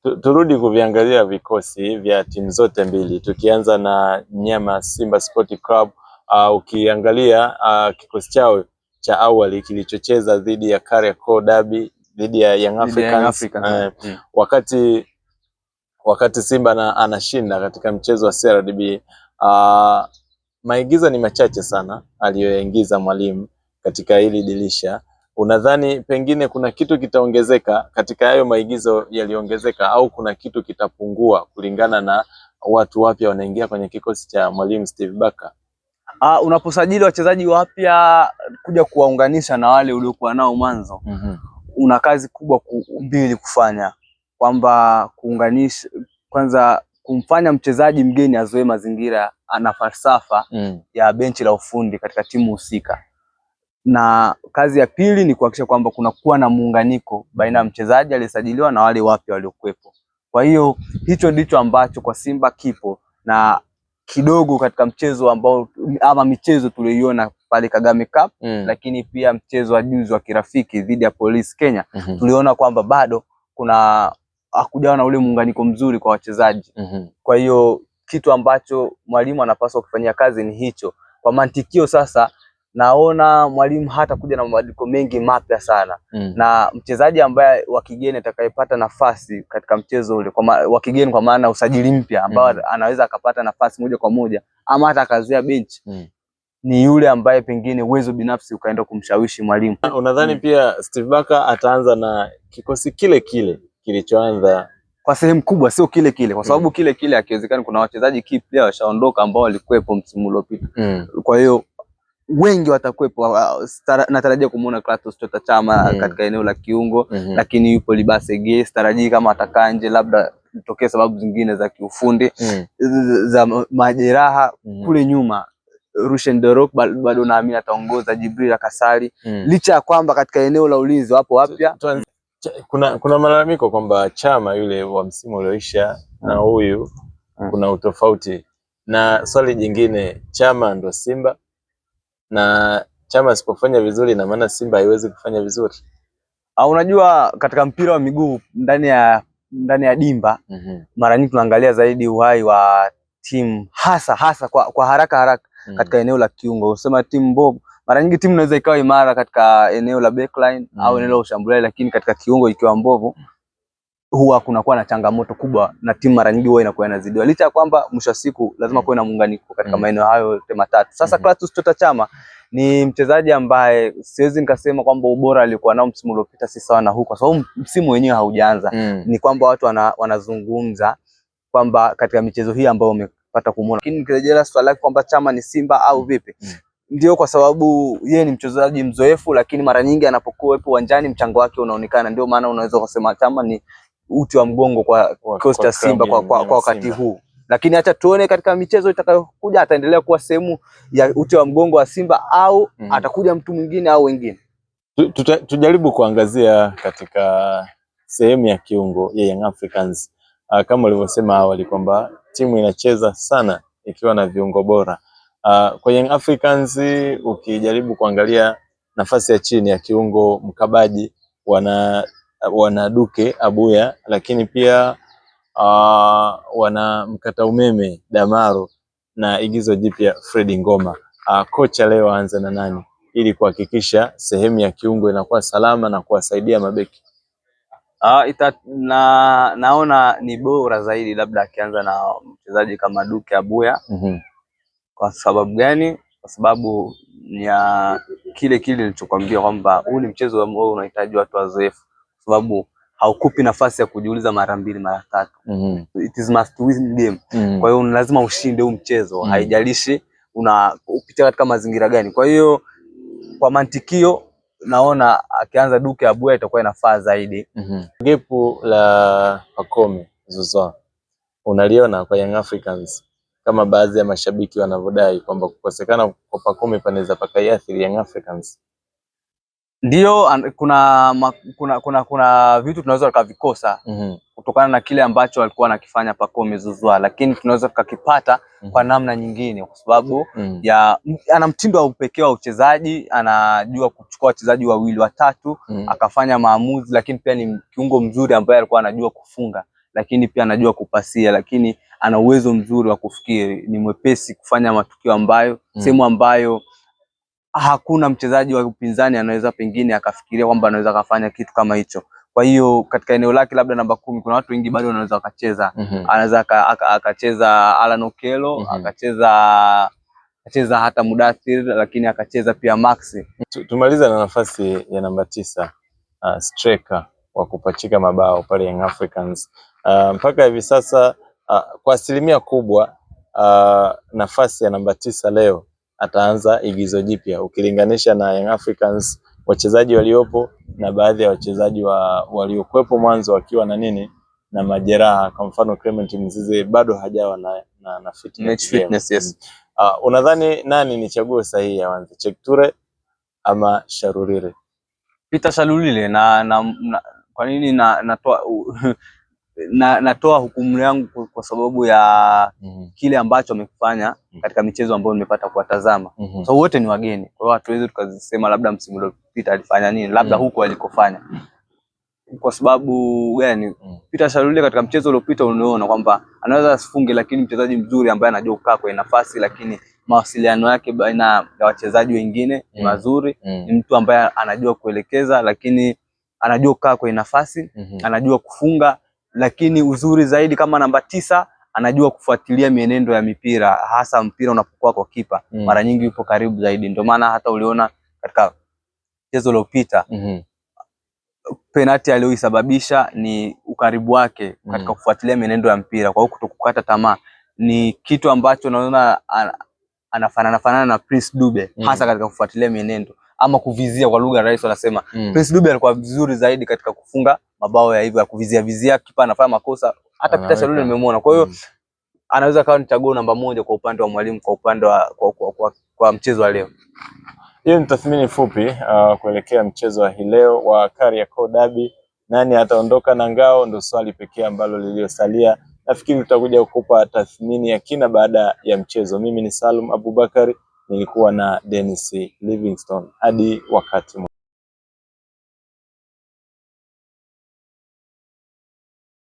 Turudi kuviangalia vikosi vya timu zote mbili, tukianza na Mnyama Simba Sport Club. Ukiangalia kikosi chao cha awali kilichocheza dhidi ya Kariakoo Derby, dhidi ya Young Africans, wakati Simba anashinda katika mchezo wa CRDB. Maigizo ni machache sana aliyoingiza mwalimu katika hili dirisha. Unadhani pengine kuna kitu kitaongezeka katika hayo maigizo yaliongezeka, au kuna kitu kitapungua kulingana na watu wapya wanaingia kwenye kikosi cha mwalimu Steve Barker? Unaposajili wachezaji wapya kuja kuwaunganisha na wale uliokuwa nao mwanzo, una kazi kubwa mbili kufanya, kwamba kuunganisha kwanza, kumfanya mchezaji mgeni azoe mazingira ana falsafa ya benchi la ufundi katika timu husika, na kazi ya pili ni kuhakikisha kwamba kuna kuwa na muunganiko baina ya mchezaji aliyesajiliwa na wale wapya waliokuwepo. Kwa hiyo hicho ndicho ambacho kwa Simba kipo, na kidogo katika mchezo ambao ama michezo tuliyoiona pale Kagame Cup, lakini pia mchezo wa juzi wa kirafiki dhidi ya Police Kenya, tuliona kwamba bado kuna hakujawa na ule muunganiko mzuri kwa wachezaji. Kwa hiyo kitu ambacho mwalimu anapaswa kufanyia kazi ni hicho. Kwa mantikio sasa, naona mwalimu hata kuja na mabadiliko mengi mapya sana, na mchezaji ambaye wa kigeni atakayepata nafasi katika mchezo ule wa kigeni, kwa maana usajili mpya ambao anaweza akapata nafasi moja kwa moja ama hata akazoea benchi, ni yule ambaye pengine uwezo binafsi ukaenda kumshawishi mwalimu. Unadhani pia Steve Barker ataanza na kikosi kile kile kilichoanza? Kwa sehemu kubwa sio kile kile, kwa sababu kile kile hakiwezekani. Kuna wachezaji kipya washaondoka ambao walikuwepo msimu uliopita. Kwa hiyo wengi watakuwepo. Natarajia kumuona Clatous Chota Chama katika eneo la kiungo, lakini yupo Libase Gay, sitarajii kama atakaa nje, labda itokee sababu zingine za kiufundi za majeraha kule nyuma. Rushen Derok bado naamini ataongoza, Jibril Kasari, licha ya kwamba katika eneo la ulinzi wapo wapya. Kuna malalamiko kwamba Chama yule wa msimu ulioisha na huyu kuna utofauti, na swali jingine, Chama ndo Simba, na Chama asipofanya vizuri na maana Simba haiwezi kufanya vizuri. Unajua katika mpira wa miguu ndani ya dimba, mara nyingi tunaangalia zaidi uhai wa timu, hasa kwa haraka katika eneo la kiungo. Usema timu mbovu, mara nyingi timu inaweza ikawa imara katika eneo la backline au eneo la ushambuliaji, lakini katika kiungo ikiwa mbovu, huwa kunakuwa na changamoto kubwa, na timu mara nyingi huwa inakuwa inazidiwa, licha ya kwamba mwisho wa siku lazima kuwe na muunganiko katika maeneo hayo yote matatu. Sasa Clatous Chota Chama ni mchezaji ambaye siwezi nikasema kwamba ubora alikuwa nao msimu uliopita si sawa na huu, kwa sababu msimu wenyewe haujaanza. Ni kwamba watu wanazungumza kwamba katika michezo hii ambayo umepata kumuona, lakini nikirejelea swali lake kwamba Chama ni Simba au vipi, ndio, kwa sababu yeye ni mchezaji mzoefu, lakini mara nyingi anapokuwa uwanjani mchango wake unaonekana. Ndio maana unaweza kusema Chama ni uti wa mgongo kwa kikosi cha Simba kwa wakati huu, lakini acha tuone katika michezo itakayokuja ataendelea kuwa sehemu ya uti wa mgongo wa Simba au atakuja mtu mwingine au wengine. Tujaribu kuangazia katika sehemu ya kiungo ya Young Africans. Kama ulivyosema awali kwamba timu inacheza sana ikiwa na viungo bora. Kwa Young Africans ukijaribu kuangalia nafasi ya chini ya kiungo mkabaji, wana Duke Abuya, lakini pia wana mkata umeme Damaro na igizo jipya Fredi Ngoma. Kocha leo aanze na nani ili kuhakikisha sehemu ya kiungo inakuwa salama na kuwasaidia mabeki? Naona ni bora zaidi labda akianza na mchezaji kama Duke Abuya. Kwa sababu gani? Kwa sababu ya kile nilichokuambia kwamba huu ni mchezo ambao unahitaji watu wazoefu, kwa sababu haukupi nafasi ya kujiuliza mara mbili mara tatu. It is must win game. Kwa hiyo lazima ushinde huu mchezo, haijalishi unapitia katika mazingira gani. Kwa hiyo kwa mantikio naona akianza Duke Abuya itakuwa inafaa zaidi. Gepu la Pacome Zouzoua unaliona kwa Young Africans, kama baadhi ya mashabiki wanavyodai kwamba kukosekana kwa Pacome panaweza pakaiathiri Young Africans? Ndio, kuna vitu tunaweza tukavikosa kutokana na kile ambacho alikuwa anakifanya Pacome Zouzoua, lakini tunaweza tukakipata kwa namna nyingine, kwa sababu ana mtindo wa upekee wa uchezaji, anajua kuchukua wachezaji wawili watatu akafanya maamuzi, lakini pia ni kiungo mzuri ambaye alikuwa anajua kufunga. lakini pia anajua kupasia, lakini ana uwezo mzuri wa kufikiri, ni mwepesi kufanya matukio ambayo sehemu ambayo hakuna mchezaji wa upinzani anaweza pengine akafikiria kwamba anaweza kufanya kitu kama hicho. Kwa hiyo katika eneo lake labda namba 10 kuna watu wengi bado wanaweza wakacheza. Anaweza akacheza Alan Okello, akacheza hata Mudathir, lakini akacheza pia Maxi. Tumaliza na nafasi ya namba 9, striker wa kupachika mabao pale Young Africans. Mpaka hivi sasa kwa asilimia kubwa nafasi ya namba 9 leo ataanza igizo jipya ukilinganisha na Young Africans wachezaji waliopo na baadhi ya wachezaji waliokuwepo mwanzo wakiwa na majeraha. Kwa mfano Clement Mzize bado hajawa na fitness. Yes. Unadhani nani ni chaguo sahihi aanze, Cheick Toure ama Shalulile? Peter Shalulile. Kwa nini natoa hukumu yangu kwa sababu ya kile ambacho amekufanya katika michezo ambayo nimepata kuwatazama. So wote ni wageni, kwa hiyo hatuwezi tukasema labda msimu uliopita alifanya nini, labda huko alikofanya. Kwa sababu gani? Peter Shalulile katika mchezo uliopita unaona kwamba anaweza asifunge, lakini mchezaji mzuri ambaye anajua kukaa kwenye nafasi, lakini mawasiliano yake baina ya wachezaji wengine ni mazuri. Ni mtu ambaye anajua kuelekeza, lakini anajua kukaa kwenye nafasi, anajua kufunga, lakini uzuri zaidi kama namba 9 anajua kufuatilia mienendo ya mipira, hasa mpira unapokuwa kwa kipa. Mara nyingi yupo karibu zaidi, ndio maana hata uliona katika mchezo uliopita penalty aliyoisababisha ni ukaribu wake katika kufuatilia mienendo ya mpira. Kwa hiyo kutokukata tamaa ni kitu ambacho naona anafanana na Prince Dube, hasa katika kufuatilia mienendo ama kuvizia, kwa lugha rahisi wanasema. Prince Dube alikuwa vizuri zaidi katika kufunga mabao ya hivyo, ya kuvizia kipa anafanya makosa. Hata Peter Shalulile nimemwona. Kwa hiyo anaweza kawa ni chaguo namba 1 kwa upande wa mwalimu, kwa upande wa kwa mchezo wa leo. Hiyo ni tathmini fupi kuelekea mchezo wa hii leo wa Kariakoo Derby. Nani ataondoka na ngao ndo swali pekee ambalo liliosalia. Nafikiri tutakuja kukupa tathmini ya kina baada ya mchezo. Mimi ni Salum Abubakari, nilikuwa na Dennis Livingstone. Hadi wakati mwingine.